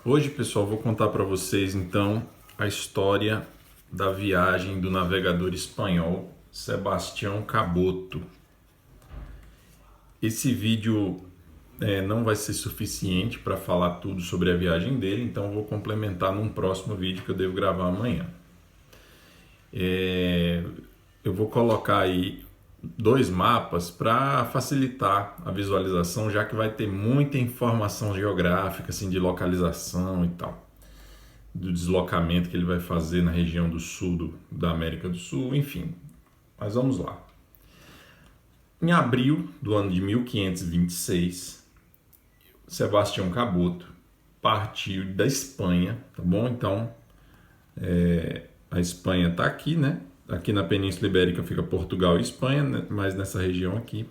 Hoje, pessoal, vou contar para vocês então a história da viagem do navegador espanhol Sebastião Caboto. Esse vídeo não vai ser suficiente para falar tudo sobre a viagem dele, então vou complementar num próximo vídeo que eu devo gravar amanhã. Eu vou colocar aí dois mapas para facilitar a visualização, já que vai ter muita informação geográfica, assim, de localização e tal, do deslocamento que ele vai fazer na região do sul da América do Sul, enfim. Mas vamos lá. Em abril do ano de 1526, Sebastião Caboto partiu da Espanha, tá bom? Então, a Espanha está aqui, né? Aqui na Península Ibérica fica Portugal e Espanha, né? Mas nessa região aqui.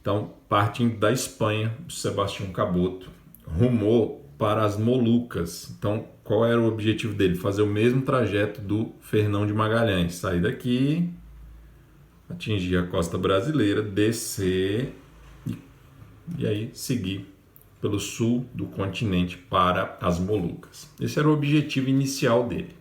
Então, partindo da Espanha, Sebastião Caboto rumou para as Molucas. Então, qual era o objetivo dele? Fazer o mesmo trajeto do Fernão de Magalhães. Sair daqui, atingir a costa brasileira, descer e aí seguir pelo sul do continente para as Molucas. Esse era o objetivo inicial dele.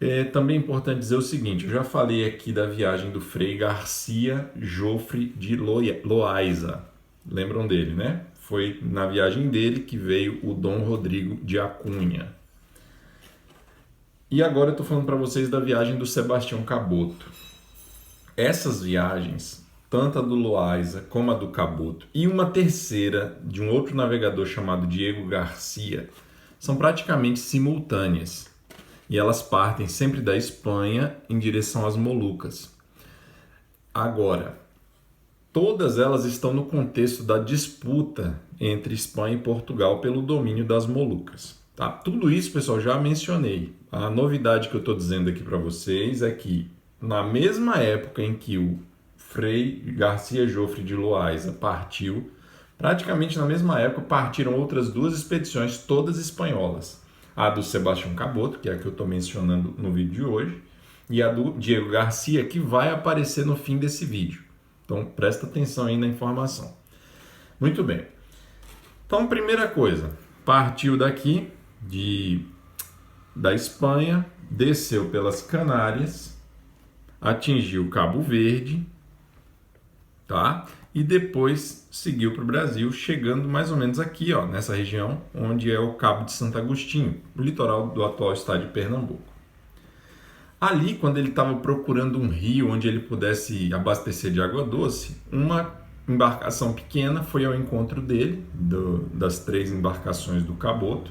É também importante dizer o seguinte, eu já falei aqui da viagem do Frei Garcia Jofre de Loaiza. Lembram dele, né? Foi na viagem dele que veio o Dom Rodrigo de Acunha. E agora eu estou falando para vocês da viagem do Sebastião Caboto. Essas viagens, tanto a do Loaiza como a do Caboto, e uma terceira de um outro navegador chamado Diego Garcia, são praticamente simultâneas. E elas partem sempre da Espanha em direção às Molucas. Agora, todas elas estão no contexto da disputa entre Espanha e Portugal pelo domínio das Molucas. Tá? Tudo isso, pessoal, já mencionei. A novidade que eu estou dizendo aqui para vocês é que, na mesma época em que o Frei Garcia Jofre de Loaiza partiu, praticamente na mesma época partiram outras duas expedições, todas espanholas. A do Sebastião Caboto, que é a que eu estou mencionando no vídeo de hoje, e a do Diego Garcia, que vai aparecer no fim desse vídeo. Então, presta atenção aí na informação. Muito bem. Então, primeira coisa, partiu daqui, da Espanha, desceu pelas Canárias, atingiu Cabo Verde, tá? E depois seguiu para o Brasil, chegando mais ou menos aqui, ó, nessa região, onde é o Cabo de Santo Agostinho, o litoral do atual estado de Pernambuco. Ali, quando ele estava procurando um rio onde ele pudesse abastecer de água doce, uma embarcação pequena foi ao encontro dele, das três embarcações do Caboto,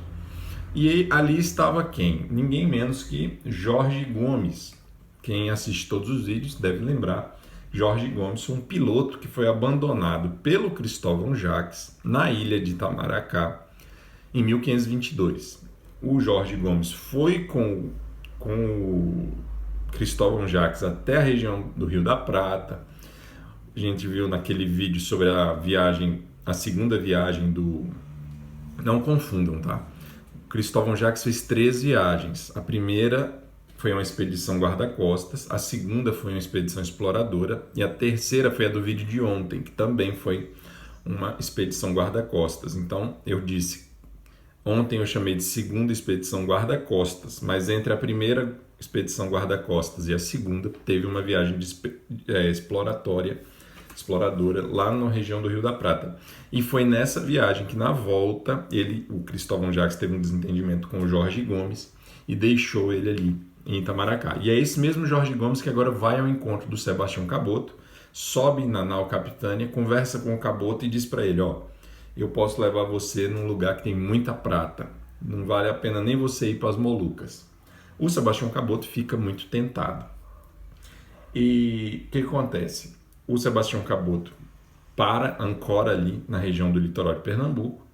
e ali estava quem? Ninguém menos que Jorge Gomes. Quem assiste todos os vídeos deve lembrar. Jorge Gomes foi um piloto que foi abandonado pelo Cristóvão Jacques na ilha de Itamaracá em 1522. O Jorge Gomes foi com o Cristóvão Jacques até a região do Rio da Prata. A gente viu naquele vídeo sobre a segunda viagem do... Não confundam, tá? O Cristóvão Jacques fez 3 viagens. A primeira foi uma expedição guarda-costas, a segunda foi uma expedição exploradora e a terceira foi a do vídeo de ontem, que também foi uma expedição guarda-costas. Então, eu disse, ontem eu chamei de segunda expedição guarda-costas, mas entre a primeira expedição guarda-costas e a segunda, teve uma viagem exploradora lá na região do Rio da Prata. E foi nessa viagem que, na volta, o Cristóvão Jacques teve um desentendimento com o Jorge Gomes e deixou ele ali em Itamaracá. E é esse mesmo Jorge Gomes que agora vai ao encontro do Sebastião Caboto, sobe na nau Capitânia, conversa com o Caboto e diz para ele, ó, eu posso levar você num lugar que tem muita prata, não vale a pena nem você ir para as Molucas. O Sebastião Caboto fica muito tentado. E o que acontece? O Sebastião Caboto ancora ali na região do litoral de Pernambuco,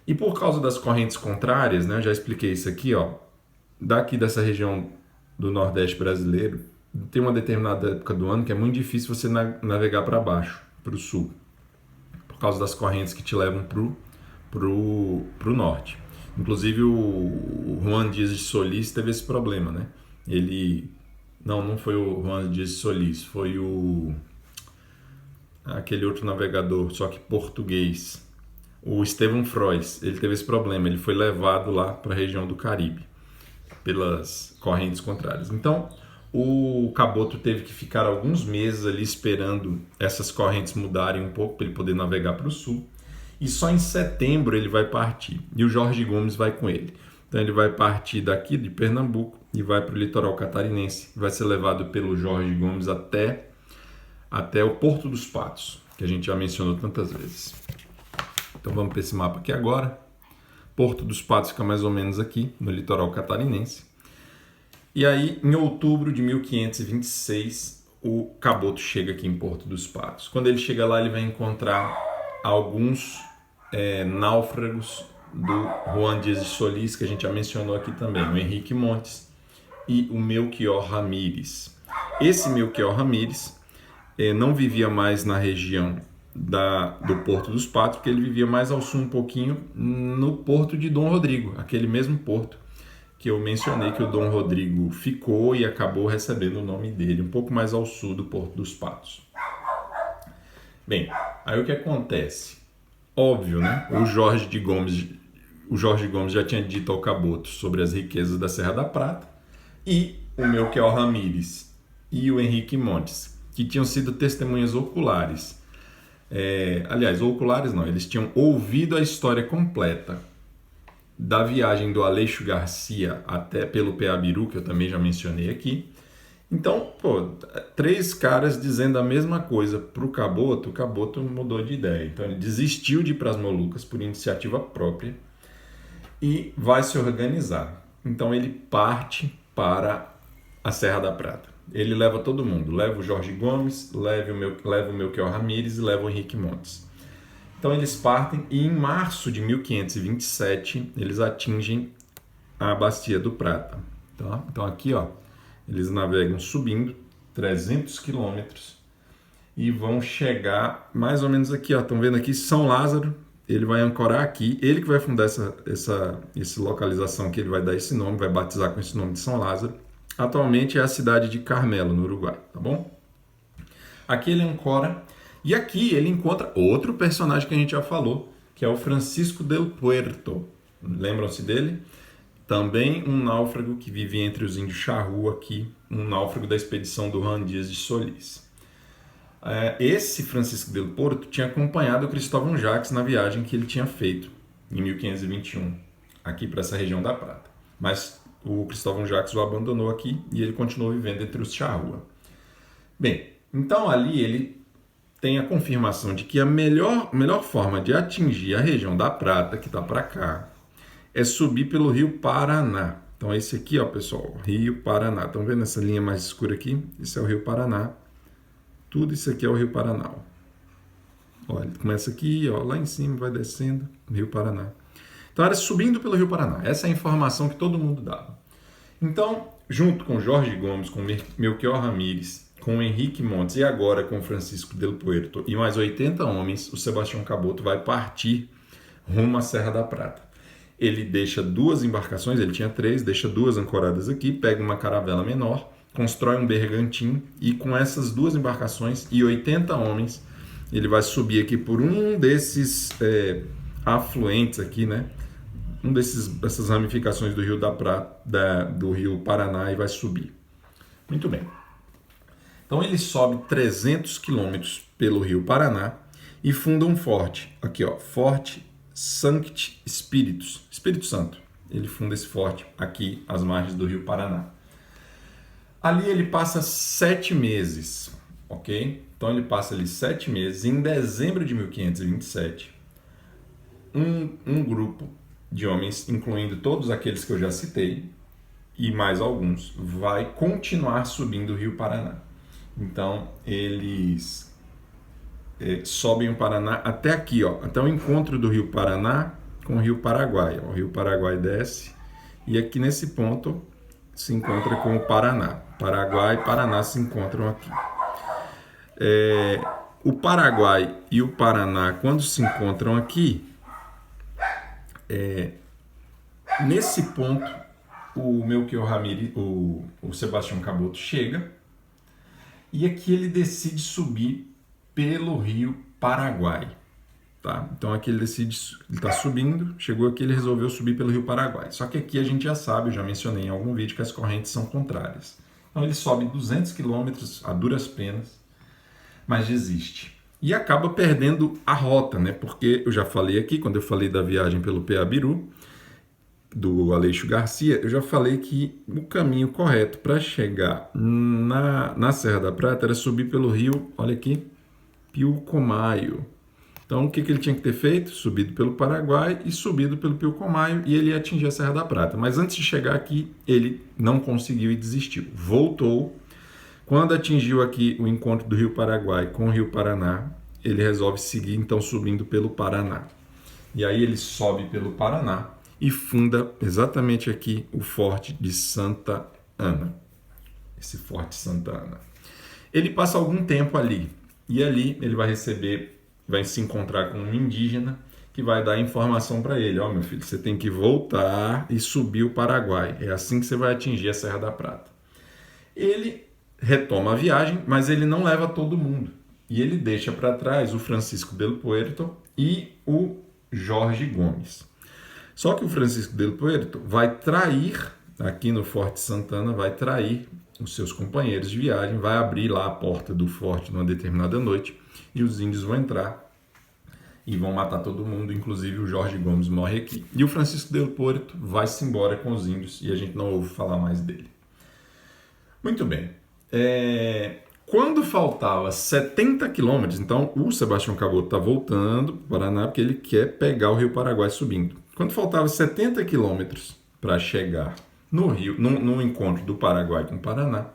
e por causa das correntes contrárias, né, eu já expliquei isso aqui, ó, daqui dessa região do Nordeste brasileiro, tem uma determinada época do ano que é muito difícil você navegar para baixo, para o sul, por causa das correntes que te levam pro norte. Inclusive o Juan Dias de Solís teve esse problema, né? Não foi o Juan Dias de Solís, foi aquele outro navegador, só que português, O Estevão Frois, ele teve esse problema, ele foi levado lá para a região do Caribe, pelas correntes contrárias. Então, o Caboto teve que ficar alguns meses ali esperando essas correntes mudarem um pouco para ele poder navegar para o sul. E só em setembro ele vai partir. E o Jorge Gomes vai com ele. Então ele vai partir daqui de Pernambuco e vai para o litoral catarinense. Vai ser levado pelo Jorge Gomes até o Porto dos Patos, que a gente já mencionou tantas vezes. Então vamos para esse mapa aqui agora. Porto dos Patos fica mais ou menos aqui, no litoral catarinense. E aí, em outubro de 1526, o Caboto chega aqui em Porto dos Patos. Quando ele chega lá, ele vai encontrar alguns náufragos do Juan Dias de Solís, que a gente já mencionou aqui também, o Henrique Montes e o Melchior Ramírez. Esse Melchior Ramírez não vivia mais na região do Porto dos Patos, porque ele vivia mais ao sul um pouquinho no porto de Dom Rodrigo, aquele mesmo porto que eu mencionei que o Dom Rodrigo ficou e acabou recebendo o nome dele, um pouco mais ao sul do Porto dos Patos. Bem, aí o que acontece? Óbvio, né? O Jorge Gomes já tinha dito ao Caboto sobre as riquezas da Serra da Prata, e o Melchior Ramírez e o Henrique Montes, que tinham sido testemunhas oculares. Aliás, oculares não, eles tinham ouvido a história completa da viagem do Aleixo Garcia até pelo Peabiru, que eu também já mencionei aqui. Então, três caras dizendo a mesma coisa para o Caboto mudou de ideia. Então ele desistiu de ir para as Molucas por iniciativa própria e vai se organizar. Então ele parte para a Serra da Prata. Ele leva todo mundo, leva o Jorge Gomes, leva o Melchior Ramírez e leva o Henrique Montes. Então eles partem e em março de 1527 eles atingem a Bacia do Prata. Tá? Então aqui eles navegam subindo 300 quilômetros e vão chegar mais ou menos aqui. Estão vendo aqui São Lázaro, ele vai ancorar aqui, ele que vai fundar essa localização que ele vai dar esse nome, vai batizar com esse nome de São Lázaro. Atualmente é a cidade de Carmelo, no Uruguai, tá bom? Aqui ele ancora. E aqui ele encontra outro personagem que a gente já falou, que é o Francisco del Puerto. Lembram-se dele? Também um náufrago que vivia entre os índios Charrua aqui, um náufrago da expedição do Juan Dias de Solís. Esse Francisco del Puerto tinha acompanhado o Cristóvão Jacques na viagem que ele tinha feito em 1521, aqui para essa região da Prata. Mas o Cristóvão Jacques o abandonou aqui e ele continuou vivendo entre os Charrua. Bem, então ali ele tem a confirmação de que a melhor forma de atingir a região da Prata, que está para cá, é subir pelo Rio Paraná. Então esse aqui, pessoal, Rio Paraná. Estão vendo essa linha mais escura aqui? Esse é o Rio Paraná. Tudo isso aqui é o Rio Paraná. Olha, ele começa aqui, lá em cima, vai descendo, Rio Paraná. Então era subindo pelo Rio Paraná. Essa é a informação que todo mundo dava. Então, junto com Jorge Gomes, com Melchior Ramírez, com Henrique Montes e agora com Francisco del Puerto e mais 80 homens, o Sebastião Caboto vai partir rumo à Serra da Prata. Ele deixa 2 embarcações, ele tinha 3, deixa 2 ancoradas aqui, pega uma caravela menor, constrói um bergantim e com essas 2 embarcações e 80 homens, ele vai subir aqui por um desses afluentes aqui, né? Dessas ramificações do Rio da Prata, do Rio Paraná, e vai subir. Muito bem. Então ele sobe 300 quilômetros pelo Rio Paraná e funda um forte. Aqui, Forte Sancti Spiritus, Espírito Santo. Ele funda esse forte aqui às margens do Rio Paraná. Ali ele passa 7 meses, ok? Então ele passa ali 7 meses. Em dezembro de 1527, um grupo de homens, incluindo todos aqueles que eu já citei, e mais alguns, vai continuar subindo o Rio Paraná. Então, eles sobem o Paraná até aqui, até o encontro do Rio Paraná com o Rio Paraguai. O Rio Paraguai desce e aqui nesse ponto se encontra com o Paraná. Paraguai e Paraná se encontram aqui. O Paraguai e o Paraná, quando se encontram aqui, nesse ponto, o Melchior Ramírez, o Sebastião Caboto chega e aqui ele decide subir pelo Rio Paraguai. tá? Então aqui ele decide, ele está subindo, chegou aqui, ele resolveu subir pelo Rio Paraguai. Só que aqui a gente já sabe, eu já mencionei em algum vídeo que as correntes são contrárias. Então ele sobe 200 quilômetros a duras penas, mas desiste. E acaba perdendo a rota, né? Porque eu já falei aqui, quando eu falei da viagem pelo Peabiru, do Aleixo Garcia, eu já falei que o caminho correto para chegar na Serra da Prata era subir pelo rio, olha aqui, Pilcomayo. Então, o que ele tinha que ter feito? Subido pelo Paraguai e subido pelo Pilcomayo, e ele ia atingir a Serra da Prata. Mas antes de chegar aqui, ele não conseguiu e desistiu. Voltou. Quando atingiu aqui o encontro do Rio Paraguai com o Rio Paraná, ele resolve seguir, então, subindo pelo Paraná. E aí ele sobe pelo Paraná e funda exatamente aqui o Forte de Santa Ana. Esse Forte Santa Ana. Ele passa algum tempo ali, e ali ele vai se encontrar com um indígena que vai dar informação para ele. Ó, meu filho, você tem que voltar e subir o Paraguai. É assim que você vai atingir a Serra da Prata. Ele retoma a viagem, mas ele não leva todo mundo. E ele deixa para trás o Francisco del Puerto e o Jorge Gomes. Só que o Francisco del Puerto vai trair, aqui no Forte Santana, vai trair os seus companheiros de viagem, vai abrir lá a porta do forte numa determinada noite e os índios vão entrar e vão matar todo mundo, inclusive o Jorge Gomes morre aqui. E o Francisco del Puerto vai-se embora com os índios e a gente não ouve falar mais dele. Muito bem. Quando faltava 70 quilômetros, então o Sebastião Cabot está voltando para o Paraná porque ele quer pegar o Rio Paraguai subindo. Quando faltava 70 quilômetros para chegar no Rio, no encontro do Paraguai com o Paraná,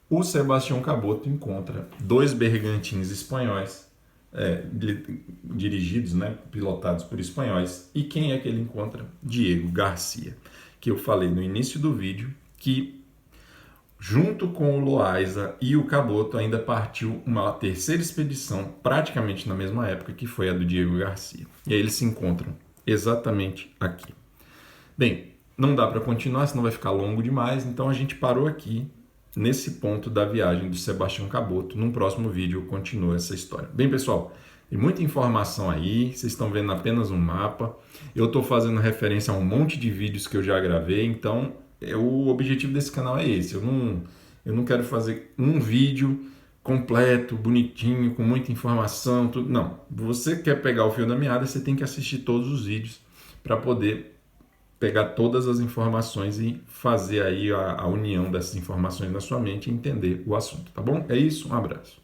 o Sebastião Cabot encontra dois bergantins espanhóis, dirigidos, né, pilotados por espanhóis. E quem é que ele encontra? Diego Garcia, que eu falei no início do vídeo que, junto com o Loaiza e o Caboto, ainda partiu uma terceira expedição, praticamente na mesma época, que foi a do Diego Garcia. E aí eles se encontram exatamente aqui. Bem, não dá para continuar, senão vai ficar longo demais, então a gente parou aqui, nesse ponto da viagem do Sebastião Cabot. Num próximo vídeo eu continuo essa história. Bem, pessoal, tem muita informação aí, vocês estão vendo apenas um mapa. Eu estou fazendo referência a um monte de vídeos que eu já gravei, então o objetivo desse canal é esse. Eu não quero fazer um vídeo completo, bonitinho, com muita informação, tudo. Não, você quer pegar o fio da meada, você tem que assistir todos os vídeos para poder pegar todas as informações e fazer aí a união dessas informações na sua mente e entender o assunto, tá bom? É isso, um abraço.